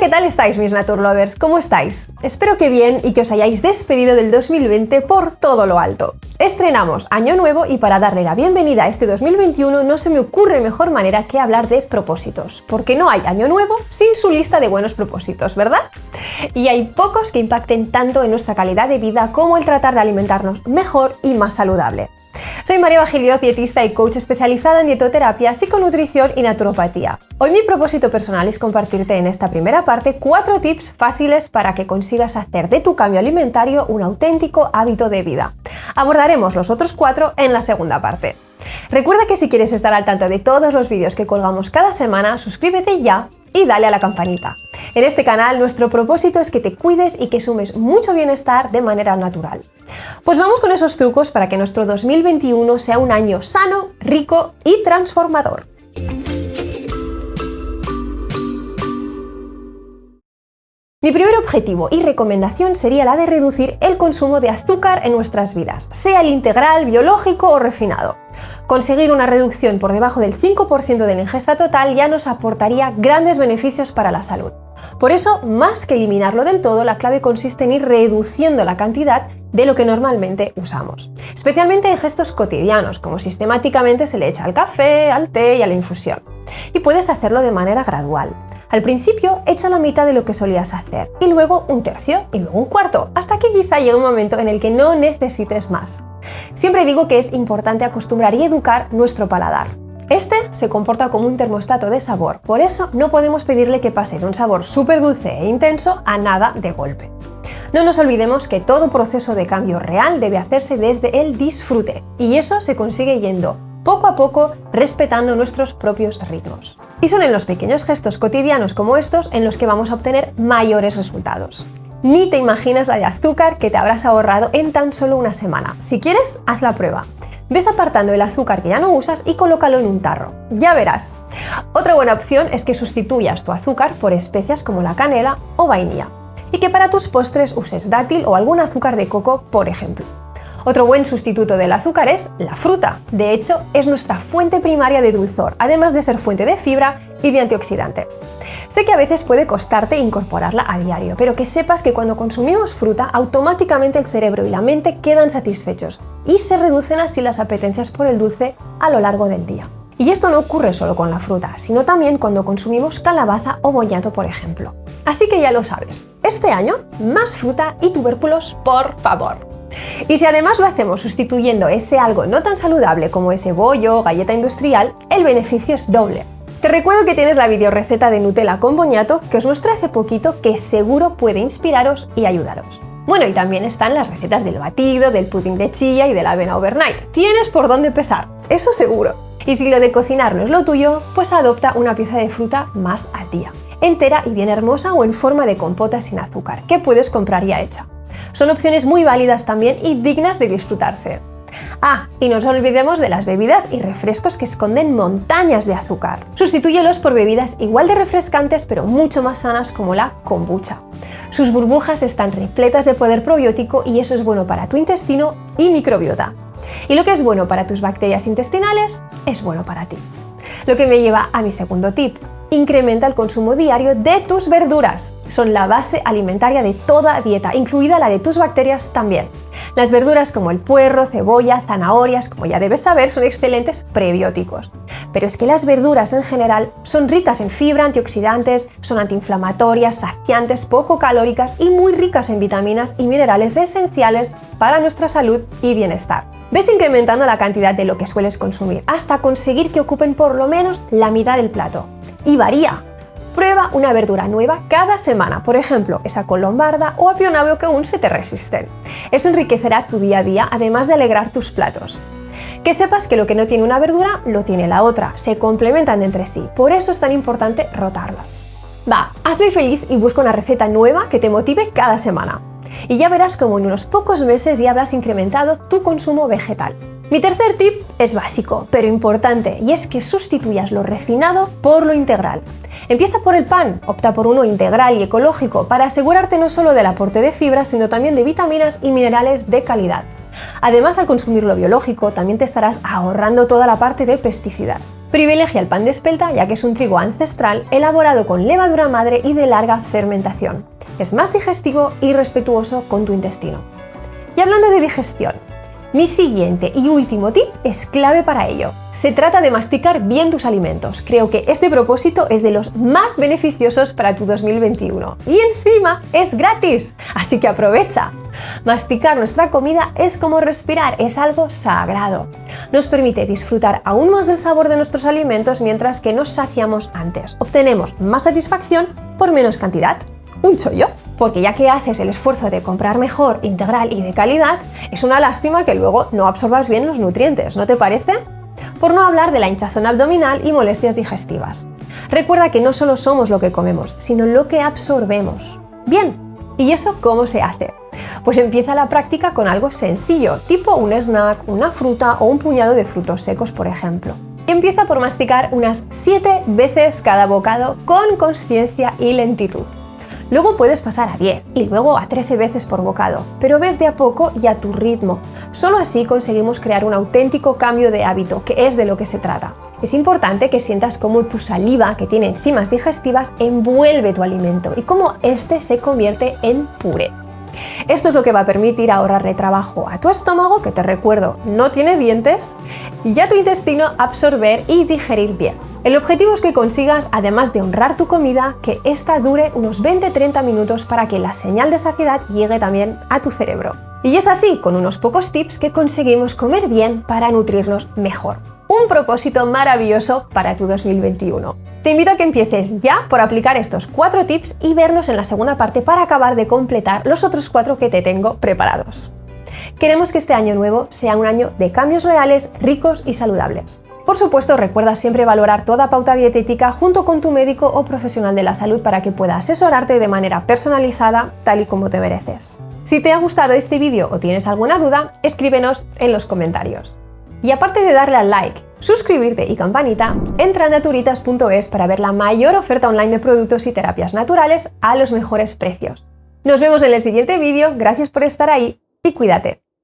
¿qué tal estáis, mis Naturlovers? ¿Cómo estáis? Espero que bien y que os hayáis despedido del 2020 por todo lo alto. Estrenamos año nuevo y para darle la bienvenida a este 2021 no se me ocurre mejor manera que hablar de propósitos, porque no hay año nuevo sin su lista de buenos propósitos, ¿verdad? Y hay pocos que impacten tanto en nuestra calidad de vida como el tratar de alimentarnos mejor y más saludable. Soy María Bajilioz, dietista y coach especializada en dietoterapia, psiconutrición y naturopatía. Hoy mi propósito personal es compartirte en esta primera parte 4 tips fáciles para que consigas hacer de tu cambio alimentario un auténtico hábito de vida. Abordaremos los otros 4 en la segunda parte. Recuerda que si quieres estar al tanto de todos los vídeos que colgamos cada semana, suscríbete ya y dale a la campanita. En este canal nuestro propósito es que te cuides y que sumes mucho bienestar de manera natural. Pues vamos con esos trucos para que nuestro 2021 sea un año sano, rico y transformador. Mi primer objetivo y recomendación sería la de reducir el consumo de azúcar en nuestras vidas, sea el integral, biológico o refinado. Conseguir una reducción por debajo del 5% de la ingesta total ya nos aportaría grandes beneficios para la salud. Por eso, más que eliminarlo del todo, la clave consiste en ir reduciendo la cantidad de lo que normalmente usamos, especialmente en gestos cotidianos, como sistemáticamente se le echa al café, al té y a la infusión. Y puedes hacerlo de manera gradual. Al principio, echa la mitad de lo que solías hacer, y luego un tercio, y luego un cuarto, hasta que quizá llegue un momento en el que no necesites más. Siempre digo que es importante acostumbrar y educar nuestro paladar. Este se comporta como un termostato de sabor, por eso no podemos pedirle que pase de un sabor súper dulce e intenso a nada de golpe. No nos olvidemos que todo proceso de cambio real debe hacerse desde el disfrute, y eso se consigue yendo poco a poco, respetando nuestros propios ritmos. Y son en los pequeños gestos cotidianos como estos en los que vamos a obtener mayores resultados. Ni te imaginas la de azúcar que te habrás ahorrado en tan solo una semana. Si quieres, haz la prueba. Ves apartando el azúcar que ya no usas y colócalo en un tarro. Ya verás. Otra buena opción es que sustituyas tu azúcar por especias como la canela o vainilla. Y que para tus postres uses dátil o algún azúcar de coco, por ejemplo. Otro buen sustituto del azúcar es la fruta. De hecho, es nuestra fuente primaria de dulzor, además de ser fuente de fibra y de antioxidantes. Sé que a veces puede costarte incorporarla a diario, pero que sepas que cuando consumimos fruta, automáticamente el cerebro y la mente quedan satisfechos y se reducen así las apetencias por el dulce a lo largo del día. Y esto no ocurre solo con la fruta, sino también cuando consumimos calabaza o boñato, por ejemplo. Así que ya lo sabes, este año, más fruta y tubérculos, por favor. Y si además lo hacemos sustituyendo ese algo no tan saludable como ese bollo o galleta industrial, el beneficio es doble. Te recuerdo que tienes la videoreceta de Nutella con boñato que os mostré hace poquito, que seguro puede inspiraros y ayudaros. Bueno, y también están las recetas del batido, del pudding de chía y de la avena overnight. Tienes por dónde empezar, eso seguro. Y si lo de cocinar no es lo tuyo, pues adopta una pieza de fruta más al día, entera y bien hermosa o en forma de compota sin azúcar, que puedes comprar ya hecha. Son opciones muy válidas también y dignas de disfrutarse. Ah, y no nos olvidemos de las bebidas y refrescos que esconden montañas de azúcar. Sustitúyelos por bebidas igual de refrescantes pero mucho más sanas como la kombucha. Sus burbujas están repletas de poder probiótico y eso es bueno para tu intestino y microbiota. Y lo que es bueno para tus bacterias intestinales es bueno para ti. Lo que me lleva a mi segundo tip. Incrementa el consumo diario de tus verduras. Son la base alimentaria de toda dieta, incluida la de tus bacterias también. Las verduras como el puerro, cebolla, zanahorias, como ya debes saber, son excelentes prebióticos. Pero es que las verduras en general son ricas en fibra, antioxidantes, son antiinflamatorias, saciantes, poco calóricas y muy ricas en vitaminas y minerales esenciales para nuestra salud y bienestar. Ves incrementando la cantidad de lo que sueles consumir hasta conseguir que ocupen por lo menos la mitad del plato. Y varía. Prueba una verdura nueva cada semana, por ejemplo, esa col lombarda o apio nabeo que aún se te resisten. Eso enriquecerá tu día a día, además de alegrar tus platos. Que sepas que lo que no tiene una verdura, lo tiene la otra, se complementan entre sí, por eso es tan importante rotarlas. Va, hazme feliz y busca una receta nueva que te motive cada semana. Y ya verás cómo en unos pocos meses ya habrás incrementado tu consumo vegetal. Mi tercer tip es básico, pero importante, y es que sustituyas lo refinado por lo integral. Empieza por el pan, opta por uno integral y ecológico para asegurarte no solo del aporte de fibras, sino también de vitaminas y minerales de calidad. Además, al consumir lo biológico, también te estarás ahorrando toda la parte de pesticidas. Privilegia el pan de espelta, ya que es un trigo ancestral elaborado con levadura madre y de larga fermentación. Es más digestivo y respetuoso con tu intestino. Y hablando de digestión, mi siguiente y último tip es clave para ello. Se trata de masticar bien tus alimentos. Creo que este propósito es de los más beneficiosos para tu 2021. Y encima es gratis, así que aprovecha. Masticar nuestra comida es como respirar, es algo sagrado. Nos permite disfrutar aún más del sabor de nuestros alimentos mientras que nos saciamos antes. Obtenemos más satisfacción por menos cantidad. Un chollo. Porque ya que haces el esfuerzo de comprar mejor, integral y de calidad, es una lástima que luego no absorbas bien los nutrientes, ¿no te parece? Por no hablar de la hinchazón abdominal y molestias digestivas. Recuerda que no solo somos lo que comemos, sino lo que absorbemos. Bien, ¿y eso cómo se hace? Pues empieza la práctica con algo sencillo, tipo un snack, una fruta o un puñado de frutos secos, por ejemplo. Y empieza por masticar unas 7 veces cada bocado con conciencia y lentitud. Luego puedes pasar a 10 y luego a 13 veces por bocado, pero ves de a poco y a tu ritmo. Solo así conseguimos crear un auténtico cambio de hábito, que es de lo que se trata. Es importante que sientas cómo tu saliva, que tiene enzimas digestivas, envuelve tu alimento y cómo este se convierte en puré. Esto es lo que va a permitir ahorrarle trabajo a tu estómago, que te recuerdo, no tiene dientes, y a tu intestino absorber y digerir bien. El objetivo es que consigas, además de honrar tu comida, que ésta dure unos 20-30 minutos para que la señal de saciedad llegue también a tu cerebro. Y es así, con unos pocos tips, que conseguimos comer bien para nutrirnos mejor. Un propósito maravilloso para tu 2021. Te invito a que empieces ya por aplicar estos 4 tips y verlos en la segunda parte para acabar de completar los otros 4 que te tengo preparados. Queremos que este año nuevo sea un año de cambios reales, ricos y saludables. Por supuesto, recuerda siempre valorar toda pauta dietética junto con tu médico o profesional de la salud para que pueda asesorarte de manera personalizada, tal y como te mereces. Si te ha gustado este vídeo o tienes alguna duda, escríbenos en los comentarios. Y aparte de darle al like, suscribirte y campanita, entra en naturitas.es para ver la mayor oferta online de productos y terapias naturales a los mejores precios. Nos vemos en el siguiente vídeo, gracias por estar ahí y cuídate.